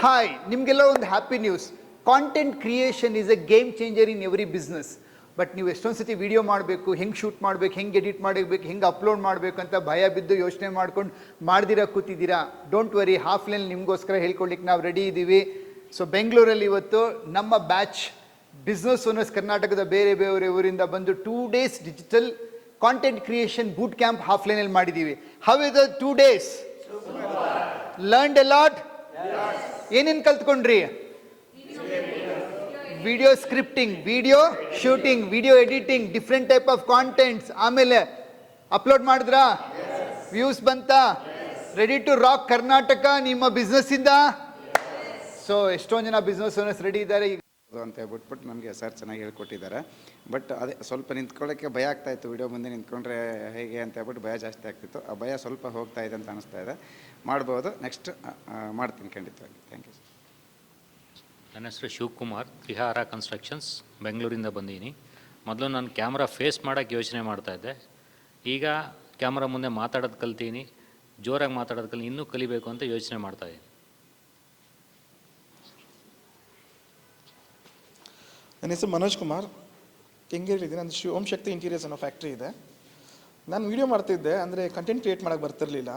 Hi, ನಿಮಗೆಲ್ಲ ಒಂದು happy news. Content creation is A game changer in every business. But ನೀವು ಎಷ್ಟೊಂದು ಸತಿ ವಿಡಿಯೋ ಮಾಡಬೇಕು, ಹೆಂಗೆ ಶೂಟ್ ಮಾಡಬೇಕು, ಹೆಂಗೆ ಎಡಿಟ್ ಮಾಡಬೇಕು, ಹೆಂಗೆ ಅಪ್ಲೋಡ್ ಮಾಡಬೇಕು ಅಂತ ಭಯ ಬಿದ್ದು ಯೋಚನೆ ಮಾಡ್ಕೊಂಡು ಮಾಡ್ದಿರಾ ಕೂತಿದ್ದೀರಾ. ಡೋಂಟ್ ವರಿ, ಹಾಫ್ ಲೈನ್ ನಿಮಗೋಸ್ಕರ ಹೇಳ್ಕೊಳ್ಲಿಕ್ಕೆ ನಾವು ರೆಡಿ ಇದ್ದೀವಿ. ಸೊ ಬೆಂಗಳೂರಲ್ಲಿ ಇವತ್ತು ನಮ್ಮ ಬ್ಯಾಚ್ ಬಿಸ್ನೆಸ್ ಓನರ್ಸ್ ಕರ್ನಾಟಕದ ಬೇರೆ ಬೇರೆ ಊರಿಂದ ಬಂದು 2 days digital content creation boot camp ಹಾಫ್ ಲೈನಲ್ಲಿ ಮಾಡಿದ್ದೀವಿ. How is the 2 days? Learned a lot. ಏನೇನು ಕಲ್ತ್ಕೊಂಡ್ರಿ? Video scripting, video shooting, video editing, different type of contents. ಆಮೇಲೆ ಅಪ್ಲೋಡ್ ಮಾಡಿದ್ರಾ? ವ್ಯೂಸ್ ಬಂತಾ? ರೆಡಿ ಟು ರಾಕ್ ಕರ್ನಾಟಕ ನಿಮ್ಮ ಬಿಸ್ನೆಸ್ ಇಂದ. ಸೊ ಎಷ್ಟೊಂದು ಜನ ಬಿಸ್ನೆಸ್ ಓನರ್ಸ್ ರೆಡಿ ಇದ್ದಾರೆ ಈಗ ಅಂತ ಹೇಳ್ಬಿಟ್ಬಿಟ್ಟು ನಮಗೆ ಸರ್ ಚೆನ್ನಾಗಿ ಹೇಳ್ಕೊಟ್ಟಿದ್ದಾರೆ. ಬಟ್ ಅದೇ ಸ್ವಲ್ಪ ನಿಂತ್ಕೊಳ್ಳೋಕ್ಕೆ ಭಯ ಆಗ್ತಾಯಿತ್ತು. ವಿಡಿಯೋ ಮುಂದೆ ನಿಂತ್ಕೊಂಡ್ರೆ ಹೇಗೆ ಅಂತ ಹೇಳ್ಬಿಟ್ಟು ಭಯ ಜಾಸ್ತಿ ಆಗ್ತಿತ್ತು. ಆ ಭಯ ಸ್ವಲ್ಪ ಹೋಗ್ತಾ ಇದೆ ಅಂತ ಅನಿಸ್ತಾ ಇದೆ. ಮಾಡ್ಬೋದು, ನೆಕ್ಸ್ಟ್ ಮಾಡ್ತೀನಿ ಖಂಡಿತವಾಗಿ. Thank you sir. ನನ್ನ ಹೆಸರು ಶಿವಕುಮಾರ್, ವಿಹಾರ ಕನ್ಸ್ಟ್ರಕ್ಷನ್ಸ್, ಬೆಂಗಳೂರಿಂದ ಬಂದೀನಿ. ಮೊದಲು ನಾನು ಕ್ಯಾಮ್ರಾ ಫೇಸ್ ಮಾಡೋಕ್ಕೆ ಯೋಚನೆ ಮಾಡ್ತಾಯಿದ್ದೆ. ಈಗ ಕ್ಯಾಮ್ರಾ ಮುಂದೆ ಮಾತಾಡೋದು ಕಲ್ತೀನಿ, ಜೋರಾಗಿ ಮಾತಾಡೋದು ಕಲಿ, ಇನ್ನೂ ಕಲಿಬೇಕು ಅಂತ ಯೋಚನೆ ಮಾಡ್ತಾಯಿದ್ದೀನಿ. ನನ್ನ ಹೆಸರು ಮನೋಜ್ ಕುಮಾರ್, ಕೆಂಗೇರಿಲಿದೆ. ನನ್ನ ಓಂ ಶಕ್ತಿ ಇಂಟೀರಿಯರ್ಸ್ ಅನ್ನೋ ಫ್ಯಾಕ್ಟ್ರಿ ಇದೆ. ನಾನು ವೀಡಿಯೋ ಮಾಡ್ತಿದ್ದೆ, ಅಂದರೆ ಕಂಟೆಂಟ್ ಕ್ರಿಯೇಟ್ ಮಾಡೋಕ್ಕೆ ಬರ್ತಿರಲಿಲ್ಲ.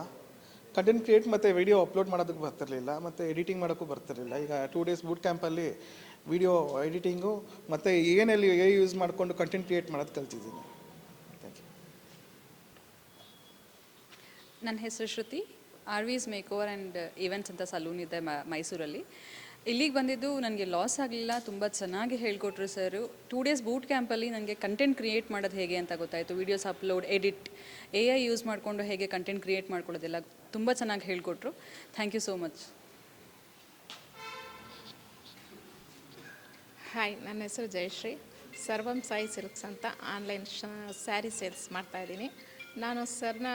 ಕಂಟೆಂಟ್ ಕ್ರಿಯೇಟ್ ಮತ್ತು ವೀಡಿಯೋ ಅಪ್ಲೋಡ್ ಮಾಡೋದಕ್ಕೆ ಬರ್ತಿರಲಿಲ್ಲ, ಮತ್ತು ಎಡಿಟಿಂಗ್ ಮಾಡೋಕ್ಕೂ ಬರ್ತಿರಲಿಲ್ಲ. ಈಗ 2 days ಬೂಟ್ ಕ್ಯಾಂಪಲ್ಲಿ ವೀಡಿಯೋ ಎಡಿಟಿಂಗು ಮತ್ತು ಏನಲ್ಲಿ ಯೂಸ್ ಮಾಡಿಕೊಂಡು ಕಂಟೆಂಟ್ ಕ್ರಿಯೇಟ್ ಮಾಡೋದು ಕಲ್ತಿದ್ದೀನಿ. Thank you. ನನ್ನ ಹೆಸರು Shruti, RV's makeover and events ಅಂತ ಸಲೂನ್ ಇದೆ ಮೈಸೂರಲ್ಲಿ. ಇಲ್ಲಿಗೆ ಬಂದಿದ್ದು ನನಗೆ ಲಾಸ್ ಆಗಲಿಲ್ಲ, ತುಂಬ ಚೆನ್ನಾಗಿ ಹೇಳ್ಕೊಟ್ರು ಸರು. 2 days ಬೂಟ್ ಕ್ಯಾಂಪಲ್ಲಿ ನನಗೆ ಕಂಟೆಂಟ್ ಕ್ರಿಯೇಟ್ ಮಾಡೋದು ಹೇಗೆ ಅಂತ ಗೊತ್ತಾಯಿತು. Videos upload, edit, AI use ಮಾಡಿಕೊಂಡು ಹೇಗೆ ಕಂಟೆಂಟ್ ಕ್ರಿಯೇಟ್ ಮಾಡ್ಕೊಳ್ಳೋದೆಲ್ಲ ತುಂಬ ಚೆನ್ನಾಗಿ ಹೇಳ್ಕೊಟ್ರು. Thank you so much. Hi, ನನ್ನ ಹೆಸರು ಜಯಶ್ರೀ. ಸರ್ವಂ ಸಾಯಿ ಸಿಲ್ಕ್ಸ್ ಅಂತ ಆನ್ಲೈನ್ ಸ್ಯಾರಿ ಸೇಲ್ಸ್ ಮಾಡ್ತಾಯಿದ್ದೀನಿ. ನಾನು ಸರ್ನ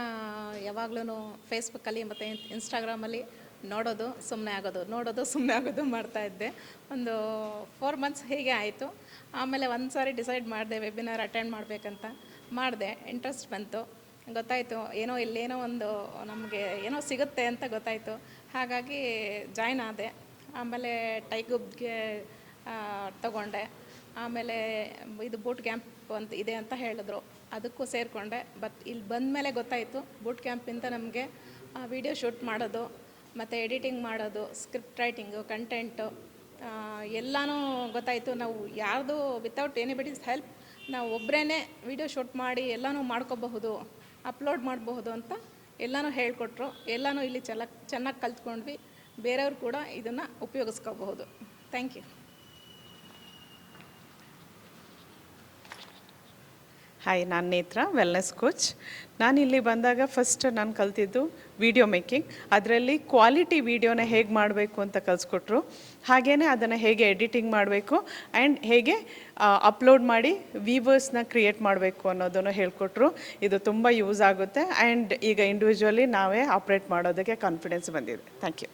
ಯಾವಾಗಲೂ ಫೇಸ್ಬುಕ್ಕಲ್ಲಿ ಮತ್ತು ಇನ್ಸ್ಟಾಗ್ರಾಮಲ್ಲಿ ನೋಡೋದು ಸುಮ್ಮನೆ ಆಗೋದು, ನೋಡೋದು ಸುಮ್ಮನೆ ಆಗೋದು ಮಾಡ್ತಾಯಿದ್ದೆ. ಒಂದು 4 months ಹೀಗೆ ಆಯಿತು. ಆಮೇಲೆ ಒಂದು ಸಾರಿ ಡಿಸೈಡ್ ಮಾಡಿದೆ ವೆಬಿನಾರ್ ಅಟೆಂಡ್ ಮಾಡಬೇಕಂತ. ಮಾಡಿದೆ, ಇಂಟ್ರೆಸ್ಟ್ ಬಂತು, ಗೊತ್ತಾಯಿತು ಏನೋ ಇಲ್ಲೇನೋ ಒಂದು ನಮಗೆ ಏನೋ ಸಿಗುತ್ತೆ ಅಂತ ಗೊತ್ತಾಯಿತು. ಹಾಗಾಗಿ ಜಾಯ್ನ್ ಆದೆ. ಆಮೇಲೆ ಟೈಗುಬ್ಗೆ ತಗೊಂಡೆ. ಆಮೇಲೆ ಇದು ಬೂಟ್ ಕ್ಯಾಂಪ್ ಅಂತ ಇದೆ ಅಂತ ಹೇಳಿದ್ರು, ಅದಕ್ಕೂ ಸೇರಿಕೊಂಡೆ. ಬಟ್ ಇಲ್ಲಿ ಬಂದ ಮೇಲೆ ಗೊತ್ತಾಯಿತು ಬೂಟ್ ಕ್ಯಾಂಪಿಂದ ನಮಗೆ ವಿಡಿಯೋ ಶೂಟ್ ಮಾಡೋದು ಮತ್ತು ಎಡಿಟಿಂಗ್ ಮಾಡೋದು, ಸ್ಕ್ರಿಪ್ಟ್ ರೈಟಿಂಗು, ಕಂಟೆಂಟು ಎಲ್ಲನೂ ಗೊತ್ತಾಯಿತು. ನಾವು ಯಾರ್ದು ವಿತೌಟ್ ಎನಿಬಡೀಸ್ ಹೆಲ್ಪ್ ನಾವು ಒಬ್ಬರೇ ವಿಡಿಯೋ ಶೂಟ್ ಮಾಡಿ ಎಲ್ಲನೂ ಮಾಡ್ಕೋಬಹುದು, ಅಪ್ಲೋಡ್ ಮಾಡಬಹುದು ಅಂತ ಎಲ್ಲನೂ ಹೇಳಿಕೊಟ್ರು. ಎಲ್ಲನೂ ಇಲ್ಲಿ ಚೆನ್ನಾಗಿ ಕಲ್ತ್ಕೊಂಡ್ವಿ. ಬೇರೆಯವ್ರು ಕೂಡ ಇದನ್ನು ಉಪಯೋಗಿಸ್ಕೋಬಹುದು. Thank you. ಹಾಯ್, ನಾನು ನೇತ್ರ, ವೆಲ್ನೆಸ್ ಕೋಚ್. ನಾನು ಇಲ್ಲಿ ಬಂದಾಗ ಫಸ್ಟ್ ನಾನು ಕಲ್ತಿದ್ದು ವಿಡಿಯೋ ಮೇಕಿಂಗ್. ಅದರಲ್ಲಿ ಕ್ವಾಲಿಟಿ ವೀಡಿಯೋನ ಹೇಗೆ ಮಾಡಬೇಕು ಅಂತ ಕಲಿಸ್ಕೊಟ್ರು. ಹಾಗೆಯೇ ಅದನ್ನು ಹೇಗೆ ಎಡಿಟಿಂಗ್ ಮಾಡಬೇಕು ಆ್ಯಂಡ್ ಹೇಗೆ ಅಪ್ಲೋಡ್ ಮಾಡಿ ವ್ಯೂವರ್ಸ್ನ ಕ್ರಿಯೇಟ್ ಮಾಡಬೇಕು ಅನ್ನೋದನ್ನು ಹೇಳ್ಕೊಟ್ರು. ಇದು ತುಂಬ ಯೂಸ್ ಆಗುತ್ತೆ ಆ್ಯಂಡ್ ಈಗ ಇಂಡಿವಿಜುವಲಿ ನಾವೇ ಆಪ್ರೇಟ್ ಮಾಡೋದಕ್ಕೆ ಕಾನ್ಫಿಡೆನ್ಸ್ ಬಂದಿದೆ. Thank you.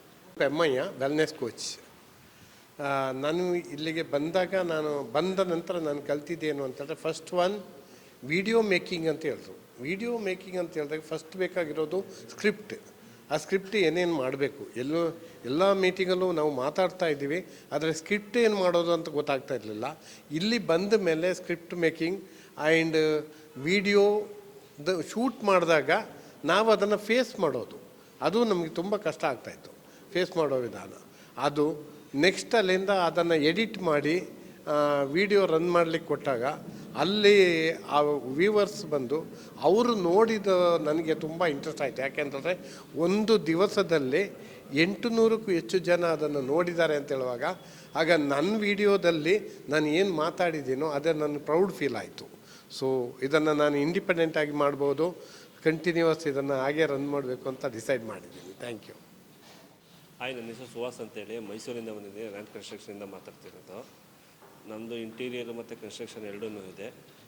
Emmayya, wellness coach. ನಾನು ಇಲ್ಲಿಗೆ ಬಂದಾಗ, ನಾನು ಬಂದ ನಂತರ ನಾನು ಕಲ್ತಿದ್ದೇನು ಅಂತಂದರೆ, ಫಸ್ಟ್ ಒನ್ ವಿಡಿಯೋ ಮೇಕಿಂಗ್ ಅಂತ ಹೇಳಿದ್ರು. ವಿಡಿಯೋ ಮೇಕಿಂಗ್ ಅಂತ ಹೇಳಿದಾಗ ಫಸ್ಟ್ ಬೇಕಾಗಿರೋದು ಸ್ಕ್ರಿಪ್ಟ್. ಆ ಸ್ಕ್ರಿಪ್ಟ್ ಏನೇನು ಮಾಡಬೇಕು, ಎಲ್ಲ ಮೀಟಿಂಗಲ್ಲೂ ನಾವು ಮಾತಾಡ್ತಾ ಇದ್ದೀವಿ, ಆದರೆ ಸ್ಕ್ರಿಪ್ಟ್ ಏನು ಮಾಡೋದು ಅಂತ ಗೊತ್ತಾಗ್ತಾ ಇರಲಿಲ್ಲ. ಇಲ್ಲಿ ಬಂದ ಮೇಲೆ ಸ್ಕ್ರಿಪ್ಟ್ ಮೇಕಿಂಗ್ ಆ್ಯಂಡ್ ವಿಡಿಯೋದ ಶೂಟ್ ಮಾಡಿದಾಗ ನಾವು ಅದನ್ನು ಫೇಸ್ ಮಾಡೋದು, ಅದು ನಮಗೆ ತುಂಬ ಕಷ್ಟ ಆಗ್ತಾಯಿತ್ತು, ಫೇಸ್ ಮಾಡೋ ವಿಧಾನ. ಅದು ನೆಕ್ಸ್ಟ್ ಅಲ್ಲಿಂದ ಅದನ್ನು ಎಡಿಟ್ ಮಾಡಿ ವಿಡಿಯೋ ರನ್ ಮಾಡಲಿಕ್ಕೆ ಕೊಟ್ಟಾಗ ಅಲ್ಲಿ ಆ ವ್ಯೂವರ್ಸ್ ಬಂದು ಅವರು ನೋಡಿದ ನನಗೆ ತುಂಬ ಇಂಟ್ರೆಸ್ಟ್ ಆಯಿತು. ಯಾಕೆಂತಂದರೆ ಒಂದು ದಿವಸದಲ್ಲಿ 800ಕ್ಕೂ ಹೆಚ್ಚು ಜನ ಅದನ್ನು ನೋಡಿದ್ದಾರೆ ಅಂತ ಹೇಳುವಾಗ, ಆಗ ನನ್ನ ವಿಡಿಯೋದಲ್ಲಿ ನಾನು ಏನು ಮಾತಾಡಿದ್ದೀನೋ ಅದೇ ನನ್ನ ಪ್ರೌಡ್ ಫೀಲ್ ಆಯಿತು. ಸೊ ಇದನ್ನು ನಾನು ಇಂಡಿಪೆಂಡೆಂಟಾಗಿ ಮಾಡ್ಬೋದು, ಕಂಟಿನ್ಯೂಸ್ ಇದನ್ನು ಹಾಗೆ ರನ್ ಮಾಡಬೇಕು ಅಂತ ಡಿಸೈಡ್ ಮಾಡಿದ್ದೀನಿ. Thank you. ಹಾಯ್, ನನ್ನ ಹೆಸರು ಸುಹಾಸ್ ಅಂತೇಳಿ ಮೈಸೂರಿಂದ ಬಂದಿದ್ದೆ. ರ್ಯಾಂಕ್ ಕನ್ಸ್ಟ್ರಕ್ಷನಿಂದ ಮಾತಾಡ್ತಿರೋದು. ನಮ್ಮದು ಇಂಟೀರಿಯರ್ ಮತ್ತು ಕನ್ಸ್ಟ್ರಕ್ಷನ್ ಎರಡೂ ಇದೆ.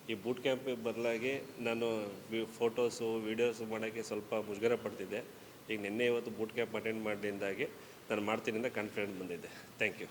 ಈ ಬೂಟ್ ಕ್ಯಾಂಪಿಗೆ ಬರಲಾಗಿ ನಾನು ಫೋಟೋಸು ವೀಡಿಯೋಸು ಮಾಡೋಕ್ಕೆ ಸ್ವಲ್ಪ ಮುಜುಗರ ಪಡ್ತಿದ್ದೆ. ಈಗ ನಿನ್ನೆ ಇವತ್ತು ಬೂಟ್ ಕ್ಯಾಂಪ್ ಅಟೆಂಡ್ ಮಾಡಿದಿಂದಾಗಿ ನಾನು ಮಾಡ್ತೀನಿ ಅಂತ ಕಾನ್ಫಿಡೆಂಟ್ ಬಂದಿದ್ದೆ. Thank you.